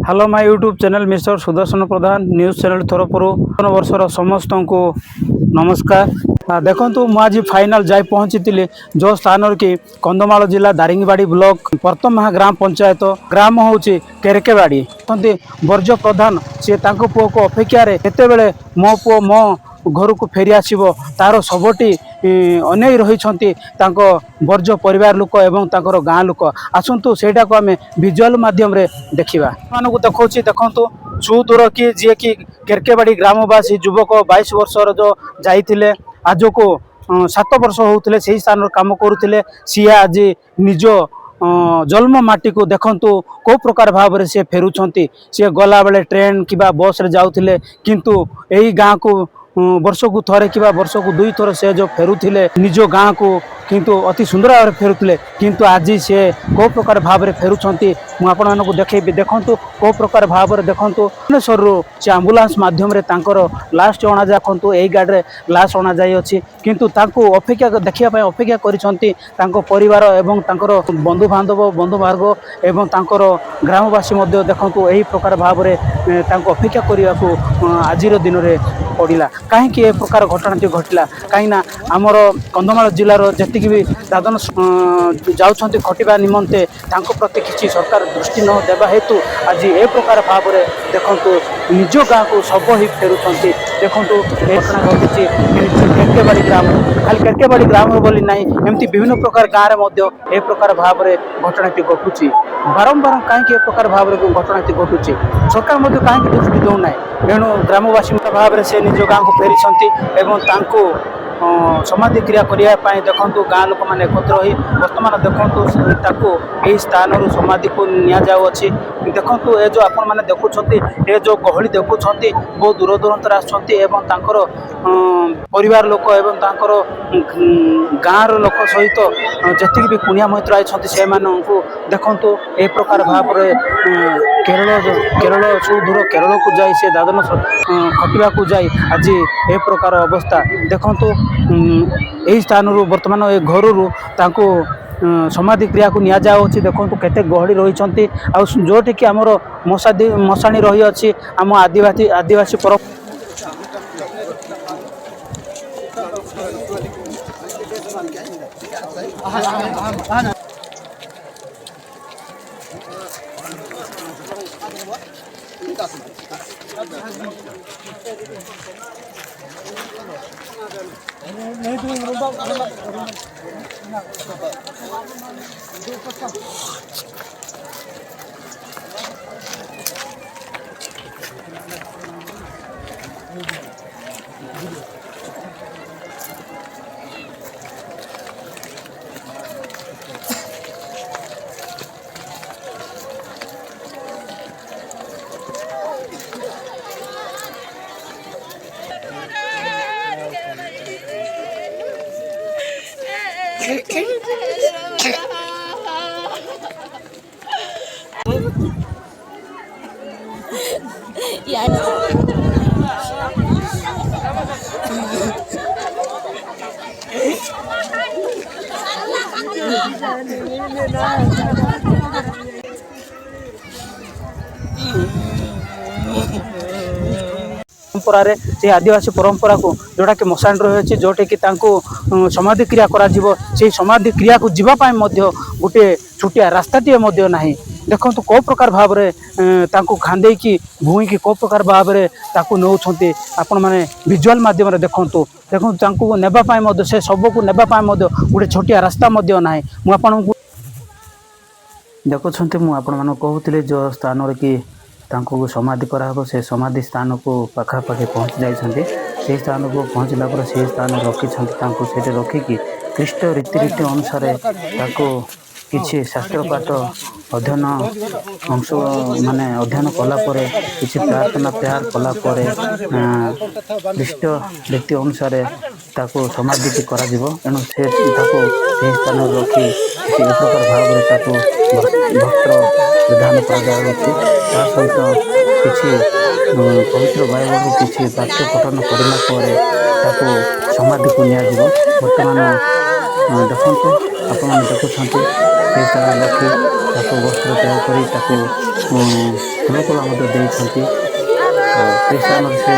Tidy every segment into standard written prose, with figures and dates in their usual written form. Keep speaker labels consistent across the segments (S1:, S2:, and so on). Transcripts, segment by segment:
S1: Hello my YouTube channel mister Sudarshan Pradhan news channel तरफ वर्षर समस्त को नमस्कार। देखु मु आज फाइनाल जाई पहुंची जो स्थान कि कंधमाल जिला दारिंगबाड़ी ब्लॉक प्रथम ग्राम पंचायत ग्राम हूँ केरकेबाड़ी वर्ज प्रधान सी पुओ को अपेक्षार केतबेले मो पुओ मो घर को फेरी आसो तार सबटी अनै रही वर्ज परिवार लोक एवं गाँ लोक आसतु सेटा को आम विजुअल माध्यम देखा मानक देखा देखु सुदूर कि जी कि केरकेबाड़ी ग्रामवासी युवक 22 वर्षर जो जाइए आज को 7 वर्ष होते से स्थान काम करुले सी आज निज जन्म माटी को देखंतु को प्रकार भाव से फेरुंट सी गला बेले ट्रेन कि बस रे जाउथिले किंतु एही गाँ को वर्ष को थरे कि वर्ष को 2 थर से जो फेरुले निज गाँ को किंतु अति सुंदर भाव फेरुले किंतु आज से को प्रकार भाव में फेरुंट मुझे देखेबी देखु को प्रकार भाव में देखु भुवनेश्वर से आंबुलांस मध्यम लास्ट अणा देखु यही गाड़ी लास्ट अणा जाइए किंतु अपेक्षा देखा अपेक्षा कर परिवार एवं बंधु बांधव बंधु मार्ग एवं ग्रामवासी देखु यही प्रकार भाव में अपेक्षा करने को आज दिन में पड़ा कहीं ए प्रकार घटनाटी घटला कहीं आमर कंधमाल जिलार जी भी दादन जाऊँच खटिया निमंते प्रति किसी सरकार दृष्टि न देवा हेतु आज ए प्रकार भाव में देखु निज गाँ को सब ही फेरुंट देखु घटना घटी केरकेबाड़ी ग्राम खाली केरकेबाड़ी ग्राम बोली ना एमती विभिन्न प्रकार गाँव में ए प्रकार भाव में घटनाटी घटुची बारंबार कहीं प्रकार भाव में घटनाटी घटुची सरकार कहीं दृष्टि दौना एणु ग्रामवासी भाव में से निज गाँ को फेरी समाधि क्रिया करने देखु गाँ लोक मैंने एकत्र हो बर्तमान देखु यही स्थान समाधि को नियाजाऊँगी देखु ये जो आपण मैंने देखुं ये जो गहली देखुं बहुत दूर दूरांतर आसर परिवार लोक एवं गाँव लोक सहित जी भी कुणिया मैत्र आई से देखु ए प्रकार भाव में केरल सुदूर केरल को जाई से दादन खटिया को जाई आज ए प्रकार अवस्था देखु यही स्थान बर्तमान ए घर समाधि क्रिया को निया जाउछि देखु केते गहली रही जोटि कि आमर मशाणी रही अछि आम आदिवासी पर परंपरा से आदिवासी परंपरा को जोटा कि मशाण रही है जोटे कि समाधि क्रिया करा से समाधि क्रिया को जीवाई गोटे छुटिया रास्ताटे ना देखो को प्रकार भाव में खांदे की भूई की को प्रकार भाव में नौ आपण मैंने विजुअल माध्यम देखु देखो नेबाई से सब को नेबाई गोटे छोटिया रास्ता ना मुझे देखुं मुझे कहते जो स्थान कि समाधि कराब से समाधि स्थान को पाखापाखि पहुँच जाइए से स्थान को पहुँचला पर से स्थान रखी रखिकी ख्रीष्ट रीतिरीति अनुसार किसी शास्त्र पाठ अध्ययन अंश माने अध्ययन कलापर किसी प्रार्थना प्यार कलापर ख्रीष्ट रीति अनुसार समाधि करा एणु से स्थान रखी किसी प्रकार भाव में भक्त विधान कर सहित किसी पवित्र बाइबल किसी पाठ्य पठन करला समाधि को बर्तमान देखते आप देखुं रखी
S2: ତାକୁ ବସ୍ତ୍ର ତ୍ୟାଗ କରି ତାକୁ ଫୁଲଫଳ ମଧ୍ୟ ଦେଇଥାନ୍ତି। ସେ ସ୍ଥାନରେ ସେ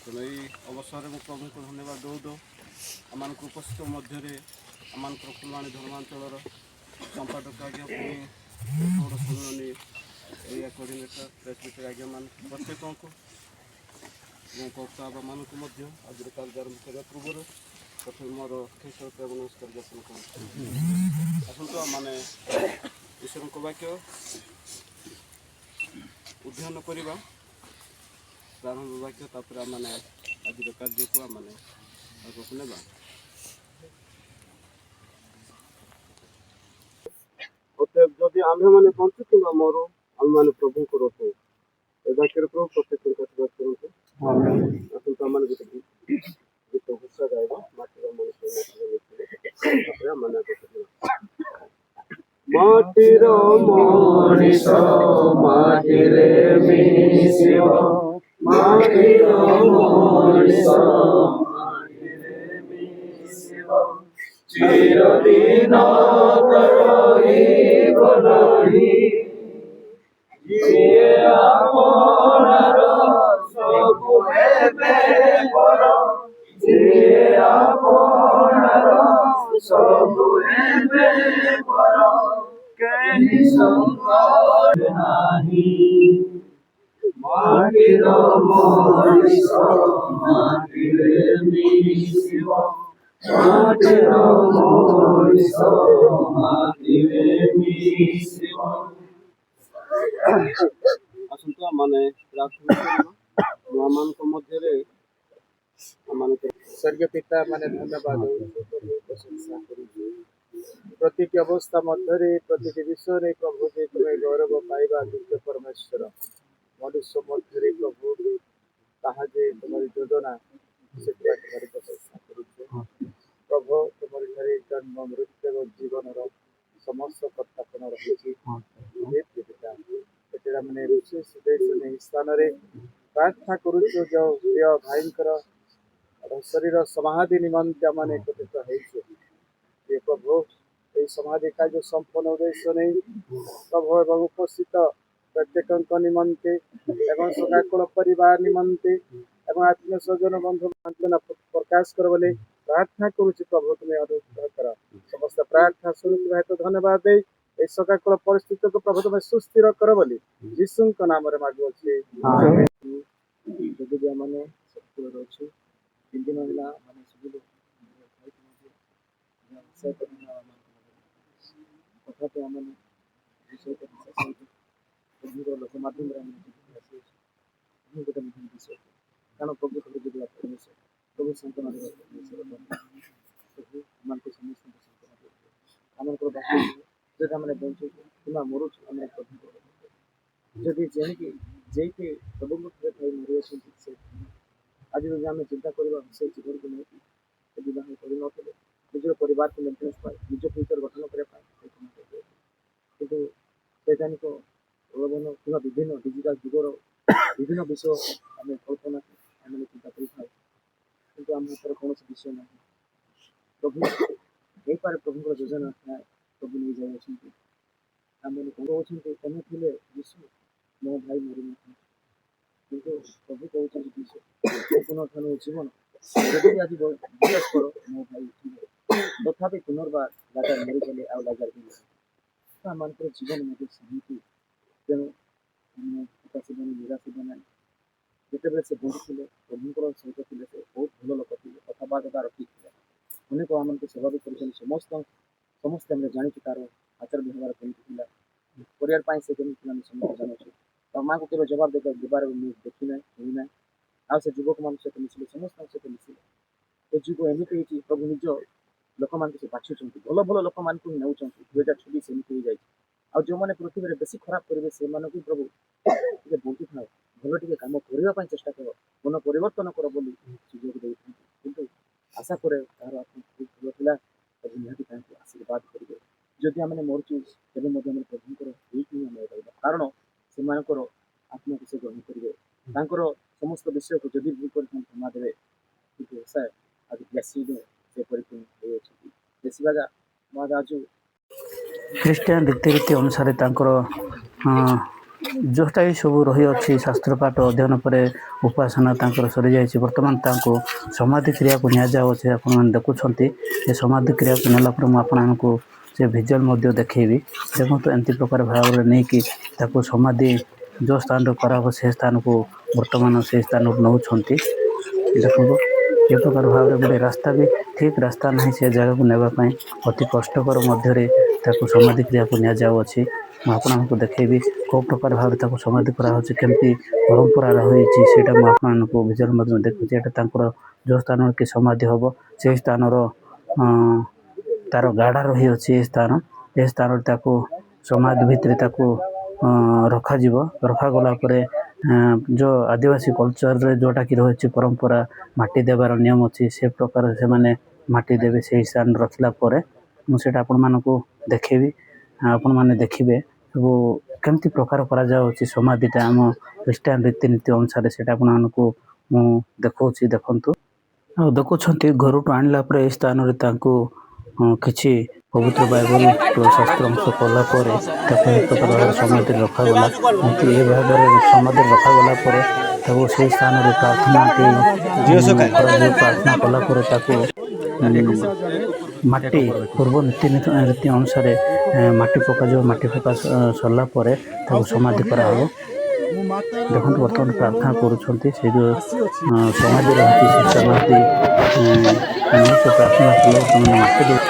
S3: ତେଣୁ ଏଇ ଅବସରରେ ମୁଁ ପ୍ରଭୁଙ୍କୁ ଧନ୍ୟବାଦ ଦେଉ ଆମମାନଙ୍କୁ ଉପସ୍ଥିତ ମଧ୍ୟରେ ଆମମାନଙ୍କର ଫୁଲବାଣୀ ଧର୍ମାଞ୍ଚଳର ସମ୍ପାଦକ ଆଜ୍ଞା ପୁଣି ବଡ଼ ସମ୍ମିଳନୀ ଏରିଆ କୋଅର୍ଡିନେଟର ପ୍ରେସିଡେଣ୍ଟ ଆଜ୍ଞାମାନେ ପ୍ରତ୍ୟେକଙ୍କୁ ଏବଂ କର୍ତ୍ତାମାନଙ୍କୁ ମଧ୍ୟ ଆଜିର କାର୍ଯ୍ୟ ଆରମ୍ଭ କରିବା ପୂର୍ବରୁ ପ୍ରଥମେ ମୋର ଖ୍ରୀଷ୍ଟ ନମସ୍କାର ଜ୍ଞାପନ କରୁଛୁ। ଆସନ୍ତୁ ଆମମାନେ ଈଶ୍ୱରଙ୍କ ବାକ୍ୟ ଉଦ୍ଧାନ କରିବା ପ୍ରାରମ୍ଭ ବାକ୍ୟ ତାପରେ ଆମେ ଆଜିର କାର୍ଯ୍ୟକୁ ଆମେ ଆଗକୁ ନେବା। ଯଦି ଆମ୍ଭେମାନେ ବଞ୍ଚୁଥିବା ମରୁ ଆମେମାନେ ପ୍ରଭୁଙ୍କର ହଉ ଏ ବାକ୍ୟରେ ପ୍ରଭୁ ପ୍ରତ୍ୟେକ ଆଶୀର୍ବାଦ କରନ୍ତୁ। ଆସନ୍ତୁ ଆମମାନେ ଗୋଟେ ଗୀତ ଘୋଷା ଗାଇବା ମାଟିର ମଣିଷ ତାପରେ ଆମମାନେ ମାଟିର ମଣିଷ ମାଟିରେ ମିଶିବ ମାଟିର ମଣିଷ ଚିରଦିନ ରହିବ ନାହିଁ ଯିଏ ଆପଣାର ସବୁ ହେବେ ପର ଯିଏ ଆପଣାର ସବୁ ହେବେ ପର କେହି ସଙ୍କଟ ନାହିଁ ମାଟିର ମଣିଷ ମାଟିରେ ମିଶିବ ମାଟିର ମଣିଷ ମାଟିରେ ମିଶିବ। ଆସନ୍ତୁ ଆମମାନେ ପ୍ରାର୍ଥନା କରିବା ଆମମାନଙ୍କ ମଧ୍ୟରେ ସ୍ୱର୍ଗୀୟ ପିତା ମାନେ ଧନ୍ୟବାଦ ପ୍ରଶଂସା କରୁଛୁ ପ୍ରତିଟି ଅବସ୍ଥା ମଧ୍ୟରେ ପ୍ରତିଟି ବିଷୟରେ ପ୍ରଭୁ ଯେ ତୁମେ ଗୌରବ ପାଇବା ଯୋଗ୍ୟ ପରମେଶ୍ୱର ମନୁଷ୍ୟ ମଧ୍ୟରେ ପ୍ରଭୁ ତାହା ଯେ ତୁମର ଯୋଜନା ସେଥିପାଇଁ ତୁମର ପ୍ରଶଂସା କରୁଛୁ ପ୍ରଭୁ ତୁମର ଠାରେ ଜନ୍ମ ମୃତ୍ୟୁ ଏବଂ ଜୀବନର ସମସ୍ତ କର୍ତ୍ତାପଣ ରହିଛି ସେଟା ମାନେ ବିଶେଷ ଏହି ସ୍ଥାନରେ ପ୍ରାର୍ଥନା କରୁଛୁ ଯେଉଁ ପ୍ରିୟ ଭାଇଙ୍କର ଶରୀର ସମାଧି ନିମନ୍ତେ ଆମେ ଏକତ୍ରିତ ହେଇଛୁ ଏ ପ୍ରଭୁ ଏହି ସମାଧି କାର୍ଯ୍ୟ ସମ୍ପନ୍ନ ଉଦ୍ଦେଶ୍ୟ ନେଇ ପ୍ରଭୁ ଏବଂ ଉପସ୍ଥିତ ପ୍ରତ୍ୟେକଙ୍କ ନିମନ୍ତେ ଏବଂ ସଦାକୁଳ ପରିବାର ନିମନ୍ତେ ଏବଂ ଆତ୍ମୀୟ ସ୍ୱଜନ ବନ୍ଧୁ ସାନ୍ତ୍ୱନା ପ୍ରକାଶ କର ବୋଲି ପ୍ରାର୍ଥନା କରୁଛି ପ୍ରଭୁ ତୁମେ ଅନୁଗ୍ରହ କର ସମସ୍ତ ପ୍ରାର୍ଥନା ଶୁଣୁଥିବା ହେତୁ ଧନ୍ୟବାଦ ଦେଇ এই সকাল পরিস্থিতিকে প্রভু তুমি সুস্থির কর বলি যিশুଙ୍କ ନାମରେ ମାଗୁଅଛି ଯଦି ଆମେ ଶକ୍ତିର ଅଛୁ ତିନି ଦିନ ହେଲା ମାନେ ସବୁ ତଥାପି ଆମେ ଲୋକ ମାଧ୍ୟମରେ ଆମେ ଗୋଟେ ବିଷୟ କାରଣ ପ୍ରଭୁ ପ୍ରଭୁ ସନ୍ତନା ଆମମାନଙ୍କୁ ସମସ୍ତଙ୍କୁ ସନ୍ତନା ଆମଙ୍କର ଯଦି ଆମେ ବଞ୍ଚୁଛୁ କିମ୍ବା ମରୁଛୁ ଆମେ ଯଦି ଯେଣିକି ଯେଇକି ପ୍ରଭୁଙ୍କ ଥାଇ ମରିଅଛନ୍ତି ସେ ଆଜି ଯଦି ଆମେ ଚିନ୍ତା କରିବା ସେ ଜୀବନକୁ ନେଇକି ସେ ବିବାହ କରିନଥିଲେ ନିଜର ପରିବାରକୁ ମେଣ୍ଟେନାନ୍ସ ପାଇଁ ନିଜ ଫ୍ୟୁଚର ଗଠନ କରିବା ପାଇଁ କିନ୍ତୁ ବୈଜ୍ଞାନିକ ପ୍ରଲୋଭନ କିମ୍ବା ବିଭିନ୍ନ ଡିଜିଟାଲ ଯୁଗର ବିଭିନ୍ନ ବିଷୟ ଆମେ କଳ୍ପନା ଆମେ ଚିନ୍ତା କରିଥାଉ କିନ୍ତୁ ଆମ ହାତରେ କୌଣସି ବିଷୟ ନାହିଁ ପ୍ରଭୁ ହେଇପାରେ ପ୍ରଭୁଙ୍କର ଯୋଜନା ଥାଏ ପ୍ରଭୁ ନେଇଯାଇ ଅଛନ୍ତି ଆମେ କହୁଛନ୍ତି ତମେ ଥିଲେ ଯୀଶୁ ମୋ ଭାଇ ମରିନଥାଏ କିନ୍ତୁ ପ୍ରଭୁ କହୁଛନ୍ତି ଯୀଶୁ ପୁନର୍ଥନ ଜୀବନ ଯଦି ଆଜି ବିଶ୍ୱାସ କର ମୋ ଭାଇ ଥିଲେ ତଥାପି ପୁନର୍ବାର ଲାଗାର ମରିଗଲେ ଆଉ ଲାଗାର ବି ତ ଆମମାନଙ୍କର ଜୀବନ ମଧ୍ୟ ସେମିତି ତେଣୁ ଆମେ ହତାଶ ହେବାନି ନିରାଶ ହେବା ନାହିଁ ଯେତେବେଳେ ସେ ବଞ୍ଚୁଥିଲେ ପ୍ରଭୁଙ୍କର ସହିତ ଥିଲେ ସେ ବହୁତ ଭଲ ଲୋକ ଥିଲେ କଥାବାର୍ତ୍ତା ତାର ଠିକ୍ ଥିଲା ଅନେକ ଆମମାନଙ୍କୁ ସେବା ବି କରିଛନ୍ତି ସମସ୍ତେ ଆମେ ଜାଣିଛୁ ତାର ଆଚାର ବ୍ୟବହାର କେମିତି ଥିଲା ପରିବାର ପାଇଁ ସେ କେମିତି ଥିଲା ଆମେ ସମସ୍ତେ ଜାଣୁଛୁ ଆଉ ମାଆକୁ କେବେ ଜବାବ ଦେବାର ମୁଁ ଦେଖିନାହିଁ ଶୁଣିନାହିଁ ଆଉ ସେ ଯୁବକମାନଙ୍କ ସହିତ ମିଶିଲେ ସମସ୍ତଙ୍କ ସହିତ ମିଶିଲେ ଏ ଯୁଗ ଏମିତି ହେଇଛି ପ୍ରଭୁ ନିଜ ଲୋକମାନଙ୍କୁ ସେ ବାଛୁଛନ୍ତି, ଭଲ ଭଲ ଲୋକମାନଙ୍କୁ ହିଁ ନେଉଛନ୍ତି। 2024 ଏମିତି ହେଇଯାଇଛି। ଆଉ ଯେଉଁମାନେ ପୃଥିବୀରେ ବେଶୀ ଖରାପ କରିବେ ସେମାନଙ୍କୁ ପ୍ରଭୁ ଟିକେ ବଞ୍ଚୁଥାଉ, ଭଲ ଟିକେ କାମ କରିବା ପାଇଁ ଚେଷ୍ଟା କର, ମନ ପରିବର୍ତ୍ତନ କର ବୋଲି ସୁଯୋଗ ଦେଇଥାନ୍ତି। କିନ୍ତୁ ଆଶା କରେ ତାହାର ଆତ୍ମା ଖୁବ୍ ଭଲ ଥିଲା, ପ୍ରଭୁ ନିହାତି ତାଙ୍କୁ ଆଶୀର୍ବାଦ କରିବେ। ଯଦି ଆମେ ମରୁଛୁ ତେବେ ମଧ୍ୟ ଆମେ ପ୍ରଭୁଙ୍କର ହେଇକି ହିଁ ଆମେ ରହିବା, କାରଣ ସେମାନଙ୍କର ଆତ୍ମାକୁ ସେ ଗ୍ରହଣ କରିବେ। ତାଙ୍କର ସମସ୍ତ ବିଷୟକୁ ଯଦି ଭୁଲ କରିଥାନ୍ତି କ୍ଷମା ଦେବେ। କିନ୍ତୁ ଆଜି ବ୍ଲେସିଂ ସେ ପରିପୂର୍ଣ୍ଣ ହୋଇଅଛନ୍ତି। ବେଶୀଭାଗ ମହାରାଜୁ
S1: ଖ୍ରୀଷ୍ଟିଆନ ରୀତିନୀତି ଅନୁସାରେ ତାଙ୍କର ଯେଉଁଟା ବି ସବୁ ରହିଅଛି ଶାସ୍ତ୍ର ପାଠ ଅଧ୍ୟୟନ ପରେ ଉପାସନା ତାଙ୍କର ସରିଯାଇଛି। ବର୍ତ୍ତମାନ ତାଙ୍କୁ ସମାଧି କ୍ରିୟାକୁ ନିଆଯାଉଅଛି। ଆପଣମାନେ ଦେଖୁଛନ୍ତି ଏ ସମାଧି କ୍ରିୟାକୁ ନେଲା ପରେ ମୁଁ ଆପଣମାନଙ୍କୁ ସେ ଭିଜୁଆଲ୍ ମଧ୍ୟ ଦେଖେଇବି। ଦେଖନ୍ତୁ ଏମିତି ପ୍ରକାର ଭାବରେ ନେଇକି ତାକୁ ସମାଧି ଯେଉଁ ସ୍ଥାନରେ କରାହବ ସେ ସ୍ଥାନକୁ ବର୍ତ୍ତମାନ ସେ ସ୍ଥାନକୁ ନେଉଛନ୍ତି। ଦେଖନ୍ତୁ ଏ ପ୍ରକାର ଭାବରେ ଗୋଟେ ରାସ୍ତା ବି ଠିକ୍ ରାସ୍ତା ନାହିଁ ସେ ଜାଗାକୁ ନେବା ପାଇଁ, ଅତି କଷ୍ଟକର ମଧ୍ୟରେ ତାକୁ ସମାଧି କ୍ରିୟାକୁ ନିଆଯାଉଅଛି। ମୁଁ ଆପଣମାନଙ୍କୁ ଦେଖେଇବି କେଉଁ ପ୍ରକାର ଭାବରେ ତାକୁ ସମାଧି କରାହେଉଛି, କେମିତି ପରମ୍ପରା ରହିଛି ସେଇଟା ମୁଁ ଆପଣମାନଙ୍କୁ ଭିଜୁଆଲ୍ ମଧ୍ୟ ଦେଖୁଛି। ଏଇଟା ତାଙ୍କର ଯେଉଁ ସ୍ଥାନରେ କି ସମାଧି ହେବ ସେହି ସ୍ଥାନର ତାର ଗାଢ଼ା ରହିଅଛି। ଏ ସ୍ଥାନରେ ତାକୁ ସମାଧି ଭିତରେ ତାକୁ ରଖାଯିବ। ରଖାଗଲା ପରେ ଯେଉଁ ଆଦିବାସୀ କଲଚରରେ ଯେଉଁଟାକି ରହିଛି ପରମ୍ପରା ମାଟି ଦେବାର ନିୟମ ଅଛି, ସେ ପ୍ରକାର ସେମାନେ ମାଟି ଦେବେ। ସେହି ସ୍ଥାନରେ ରଖିଲା ପରେ ମୁଁ ସେଇଟା ଆପଣମାନଙ୍କୁ ଦେଖେଇବି। ଆପଣମାନେ ଦେଖିବେ ସବୁ କେମିତି ପ୍ରକାର କରାଯାଉଛି ସମାଧିଟା ଆମ ଖ୍ରୀଷ୍ଟିଆନ ରୀତିନୀତି ଅନୁସାରେ, ସେଇଟା ଆପଣମାନଙ୍କୁ ମୁଁ ଦେଖାଉଛି। ଦେଖନ୍ତୁ ଆଉ ଦେଖୁଛନ୍ତି ଘରଠୁ ଆଣିଲା ପରେ ଏହି ସ୍ଥାନରେ ତାଙ୍କୁ କିଛି ପବିତ୍ର ବାଇବଲ ଶାସ୍ତ୍ର ଅଂଶ କଲା ପରେ ତାକୁ ଏ ପ୍ରକାର ଭାବରେ ସମାଧିରେ ରଖାଗଲା। ଏମିତି ଏ ଭାବରେ ସମାଧିରେ ରଖାଗଲା ପରେ ତାକୁ ସେହି ସ୍ଥାନରେ ପ୍ରାର୍ଥନାଟି କରାଯିବ। ପ୍ରାର୍ଥନା କଲା ପରେ ତାକୁ ମାଟି ପୂର୍ବ ରୀତି ଅନୁସାରେ ମାଟି ପକାଯିବ। ମାଟି ପକା ସରିଲା ପରେ ତାକୁ ସମାଧି କରାହେବ। ଦେଖନ୍ତୁ ବର୍ତ୍ତମାନ ପ୍ରାର୍ଥନା କରୁଛନ୍ତି। ସେ ଯେଉଁ ସମାଧି ରହିଛି ସେ ସମାଧି ସେ ପ୍ରାର୍ଥନା କଲେ ବର୍ତ୍ତମାନ ମାଟି ଦେଇ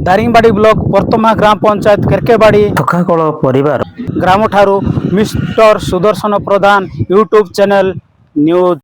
S1: ଦାରିଙ୍ଗବାଡ଼ି ବ୍ଲକ ବର୍ତ୍ତମା ଗ୍ରାମ ପଞ୍ଚାୟତ କେରକେବାଡ଼ି ଠକାକଳ ପରିବାର ଗ୍ରାମଠାରୁ ମିଷ୍ଟର ସୁଦର୍ଶନ ପ୍ରଧାନ ୟୁଟ୍ୟୁବ୍ ଚ୍ୟାନେଲ ନ୍ୟୁଜ୍।